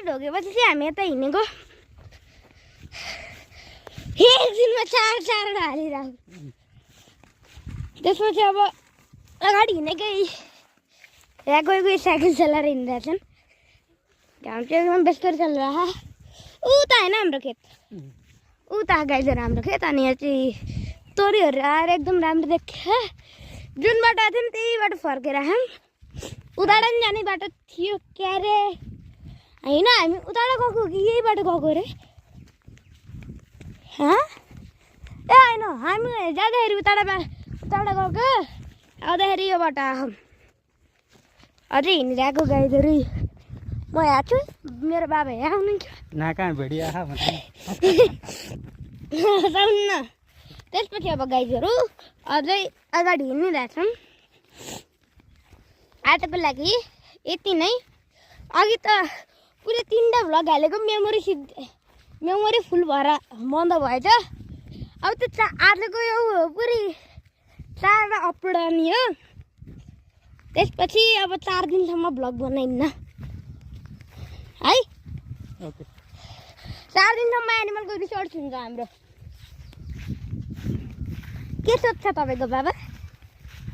ढोकेपछि चाहिँ हामी यता हिँडेको एकदिनमा 4 हालिरहेको त्यसपछि अब अगाडि हिँडेकै यहाँ कोही साइकल चलाएर हिँडिरहेछन् घाम चाहिँ एकदम बेस्तर चलिरहेको उता होइन हाम्रो खेत उता गाइजहरू हाम्रो खेत अनि यहाँ चाहिँ तोरीहरू आएर एकदम राम्रो देख्यो जुन बाटो आएको थियौँ त्यही बाटो फर्केर आयौँ उताबाट पनि जाने बाटो थियो क्या रे होइन हामी उताबाट गएको कि यही बाटो गएको अरे ए होइन हामी जाँदाखेरि उताबाट गएको आउँदाखेरि यो बाटो आएको अझै हिँडिरहेको गाइजहरू म यहाँ छु मेरो बाबा यहाँ हुनुहुन्छ नाका भेडिया सुन्न त्यसपछि अब गाइजहरू अझै अगाडि हिँडिरहेछौँ आजको लागि यति नै अघि त पुरै 3टा भ्लग हालेको मेमोरी फुल भएर बन्द भएछ अब त्यो आजको यो पुरै 4टा अपलोड आउने हो त्यसपछि अब 4 दिनसम्म भ्लग बनाइन्न है ओके 4 दिनसम्म एनिमलको रिसर्च हुन्छ हाम्रो के सोध्छ तपाईँको बाबा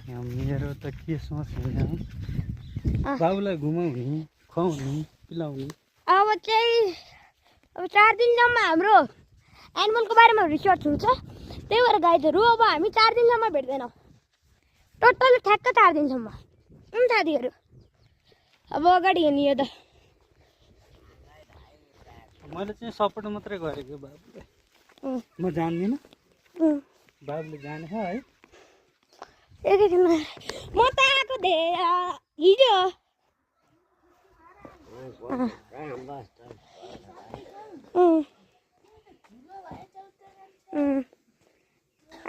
मेरो त के सोच हुन्छ बाबुलाई घुमाउने खुवाउने पिलाउने अब 4 दिनसम्म हाम्रो एनिमलको बारेमा रिसर्च हुन्छ त्यही भएर गाइजहरू अब हामी 4 दिनसम्म भेट्दैनौँ टोटल ठ्याक्क 4 दिनसम्म साथीहरू अब अगाडि हिँड्यो त मैले चाहिँ सपोर्ट मात्रै गरेको बाबुलाई म जान्दिनँ बाबुले जाने है एकैछिन म त आएको हिजो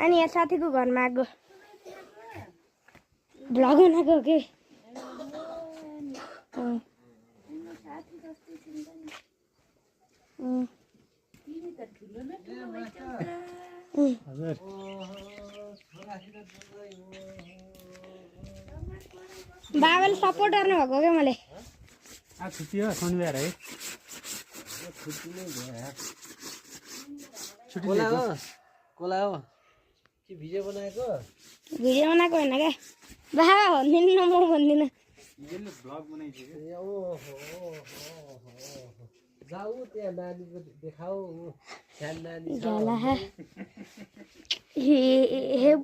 अनि यहाँ साथीको घरमा आएको भ्लग बनाएको के बाबाले सपोर्ट गर्नुभएको क्या मलाई छुट्टी हो शनिबार है कोला हो कि भिडियो बनाएको होइन क्या बाबा भन्दिनँ म भन्दिनँ जाऊ त्यहाँ नानीको देखाऊ नानी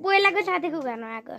पहिलाको साथीको घरमा आएको